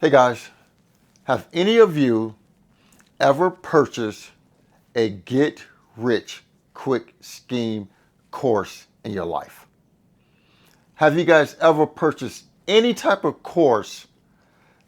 Hey guys, have any of you ever purchased a get rich quick scheme course in your life? Have you guys ever purchased any type of course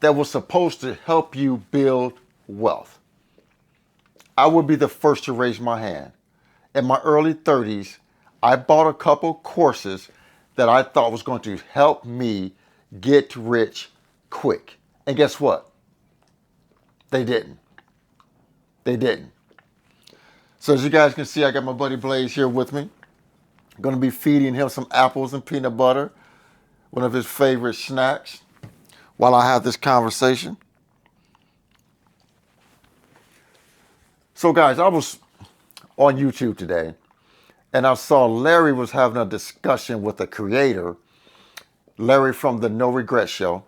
that was supposed to help you build wealth? I would be the first to raise my hand. In my early 30s, I bought a couple courses that I thought was going to help me get rich quick. And guess what? They didn't. They didn't. So as you guys can see, I got my buddy Blaze here with me. I'm going to be feeding him some apples and peanut butter, one of his favorite snacks, while I have this conversation. So guys, I was on YouTube today and I saw Larry was having a discussion with a creator, Larry from the No Regret Show,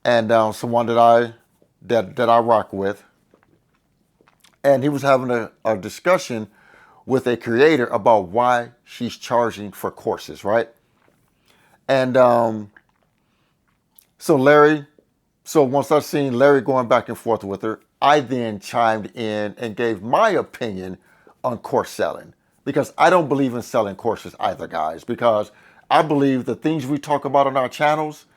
and someone that I rock with. And he was having a discussion with a creator about why she's charging for courses, right? And so once I seen Larry going back and forth with her, I then chimed in and gave my opinion on course selling, because I don't believe in selling courses either, guys, because I believe the things we talk about on our channels,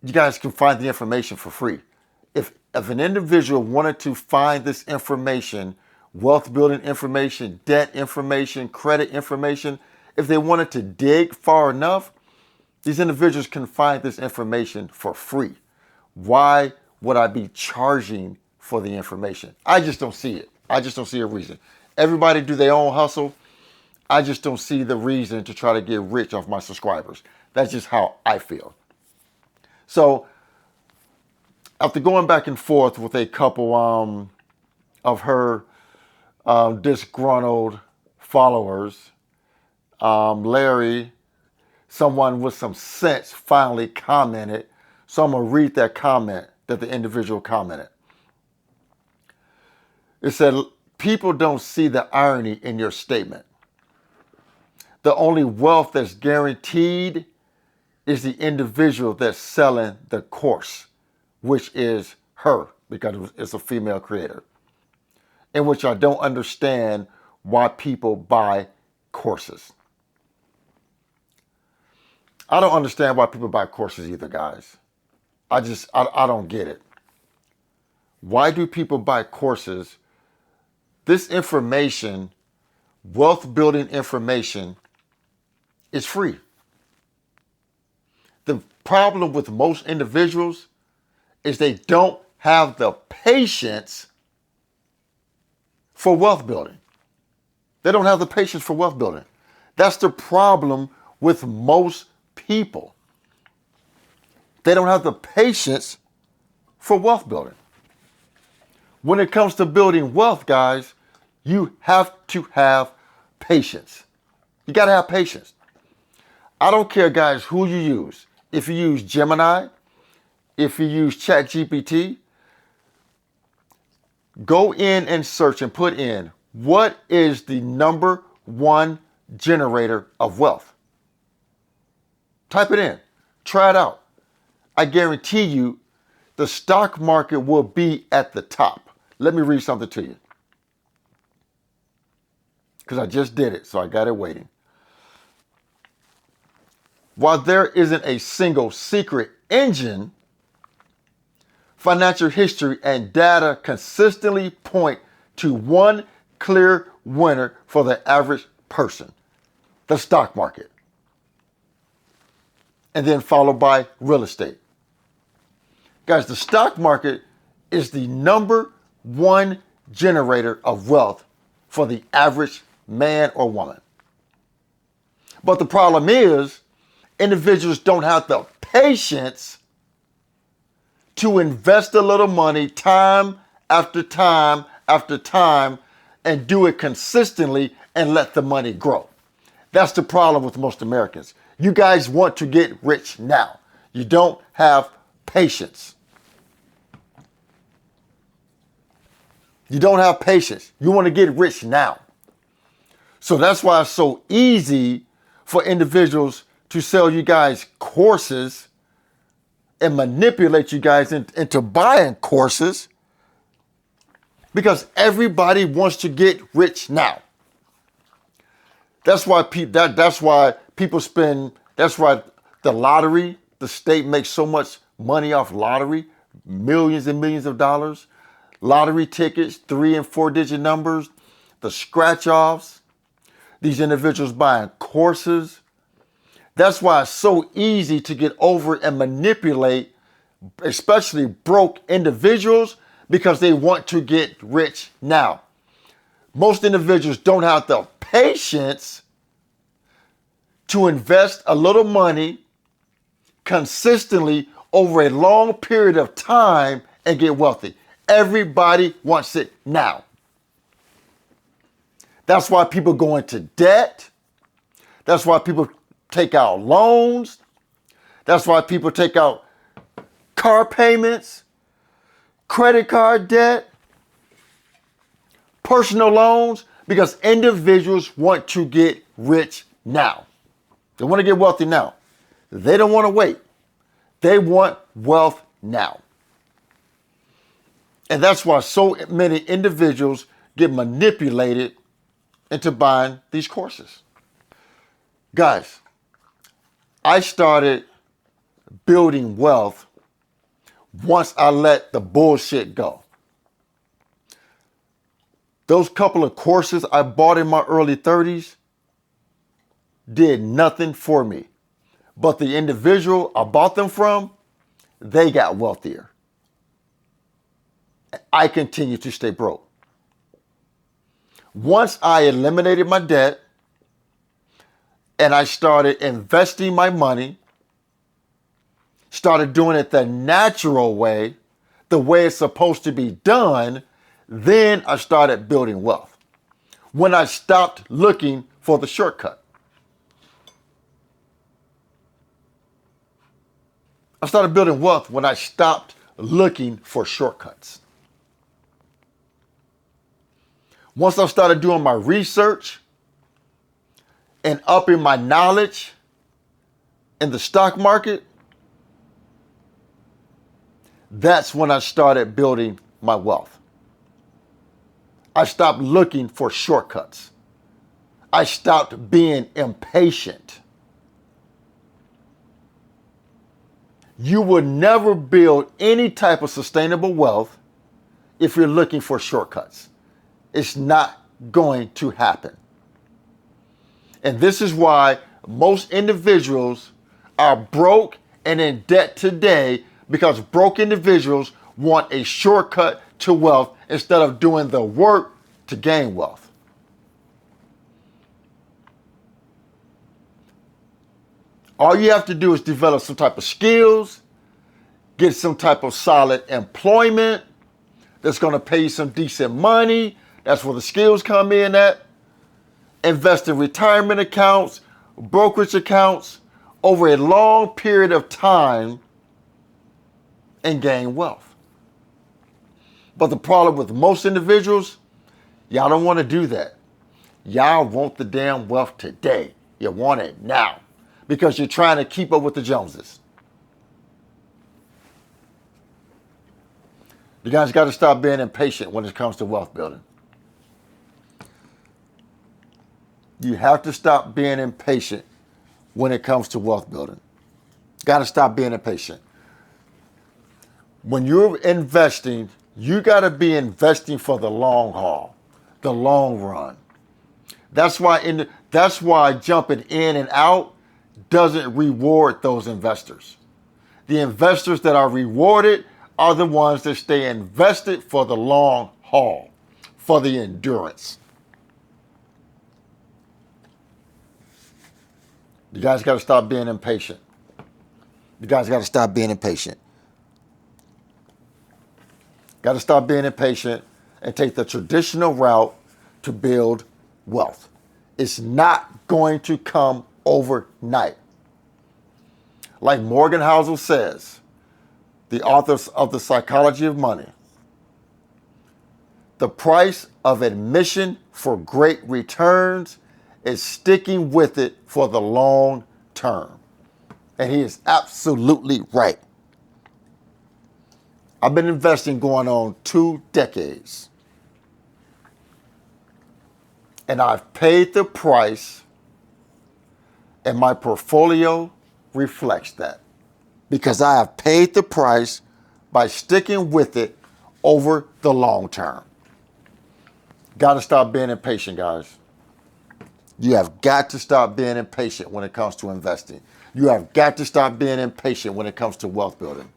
you guys can find the information for free. If an individual wanted to find this information, wealth building information, debt information, credit information, if they wanted to dig far enough, these individuals can find this information for free. Why would I be charging for the information? I just don't see it. I just don't see a reason. Everybody do their own hustle. I just don't see the reason to try to get rich off my subscribers. That's just how I feel. So after going back and forth with a couple of her disgruntled followers, Larry, someone with some sense, finally commented. So I'm going to read that comment that the individual commented. It said, "People don't see the irony in your statement. The only wealth that's guaranteed is the individual that's selling the course, which is her, because it's a female creator, in which I don't understand why people buy courses." I don't understand why people buy courses either, guys. I don't get it. Why do people buy courses? This information, wealth building information, is free. The problem with most individuals is they don't have the patience for wealth building. They don't have the patience for wealth building. That's the problem with most people. They don't have the patience for wealth building. When it comes to building wealth, guys, you have to have patience. You got to have patience. I don't care, guys, who you use. If you use Gemini, if you use ChatGPT, go in and search and put in, what is the number one generator of wealth? Type it in. Try it out. I guarantee you the stock market will be at the top. Let me read something to you, because I just did it, so I got it waiting. While there isn't a single secret engine, financial history and data consistently point to one clear winner for the average person: the stock market. And then followed by real estate. Guys, the stock market is the number one generator of wealth for the average man or woman. But the problem is, individuals don't have the patience to invest a little money time after time after time and do it consistently and let the money grow. That's the problem with most Americans. You guys want to get rich now. You don't have patience. You don't have patience. You want to get rich now. So that's why it's so easy for individuals to sell you guys courses and manipulate you guys into buying courses because everybody wants to get rich now. That's why people spend. That's why the lottery, the state makes so much money off lottery, millions and millions of dollars. Lottery tickets, 3 and 4 digit numbers, the scratch offs. These individuals buying courses. That's why it's so easy to get over and manipulate, especially broke individuals, because they want to get rich now. Most individuals don't have the patience to invest a little money consistently over a long period of time and get wealthy. Everybody wants it now. That's why people go into debt. That's why people take out loans. That's why people take out car payments, credit card debt, personal loans, because individuals want to get rich now. They want to get wealthy now. They don't want to wait. They want wealth now. And that's why so many individuals get manipulated into buying these courses. Guys, I started building wealth once I let the bullshit go. Those couple of courses I bought in my early 30s did nothing for me. But the individual I bought them from, they got wealthier. I continue to stay broke. Once I eliminated my debt and I started investing my money, started doing it the natural way, the way it's supposed to be done, then I started building wealth. When I stopped looking for the shortcut. I started building wealth when I stopped looking for shortcuts. Once I started doing my research and upping my knowledge in the stock market, that's when I started building my wealth. I stopped looking for shortcuts. I stopped being impatient. You will never build any type of sustainable wealth if you're looking for shortcuts. It's not going to happen. And this is why most individuals are broke and in debt today, because broke individuals want a shortcut to wealth instead of doing the work to gain wealth. All you have to do is develop some type of skills, get some type of solid employment that's going to pay you some decent money. That's where the skills come in at. Invest in retirement accounts, brokerage accounts over a long period of time and gain wealth. But the problem with most individuals, y'all don't want to do that. Y'all want the damn wealth today. You want it now because you're trying to keep up with the Joneses. You guys got to stop being impatient when it comes to wealth building. You have to stop being impatient when it comes to wealth building. Got to stop being impatient. When you're investing, you got to be investing for the long haul, the long run. That's why jumping in and out doesn't reward those investors. The investors that are rewarded are the ones that stay invested for the long haul, for the endurance. You guys got to stop being impatient. You guys got to stop being impatient. Got to stop being impatient and take the traditional route to build wealth. It's not going to come overnight. Like Morgan Housel says, the author of The Psychology of Money, the price of admission for great returns is sticking with it for the long term. And he is absolutely right. I've been investing going on 2 decades. And I've paid the price, and my portfolio reflects that. Because I have paid the price by sticking with it over the long term. Got to stop being impatient, guys. You have got to stop being impatient when it comes to investing. You have got to stop being impatient when it comes to wealth building.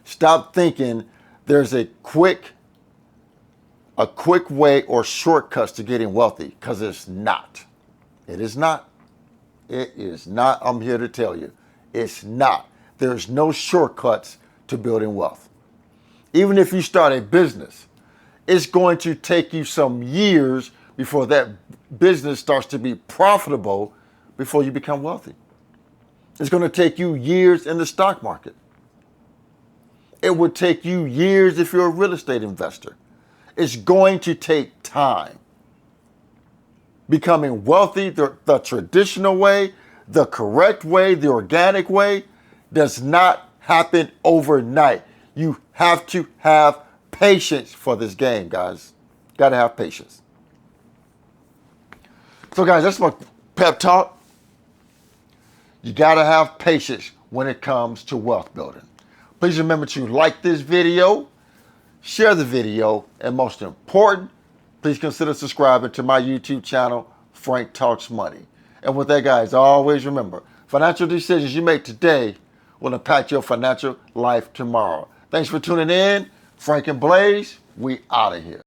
Stop thinking there's a quick way or shortcuts to getting wealthy, because it's not. It is not. It is not. I'm here to tell you. It's not. There's no shortcuts to building wealth. Even if you start a business, it's going to take you some years before that business starts to be profitable before you become wealthy. It's going to take you years in the stock market. It would take you years if you're a real estate investor. It's going to take time. Becoming wealthy the traditional way, the correct way, the organic way, does not happen overnight. You have to have patience for this game, guys. Got to have patience. So, guys, that's my pep talk. You got to have patience when it comes to wealth building. Please remember to like this video, share the video, and most important, please consider subscribing to my YouTube channel, Frank Talks Money. And with that, guys, always remember, financial decisions you make today will impact your financial life tomorrow. Thanks for tuning in. Frank and Blaze, we out of here.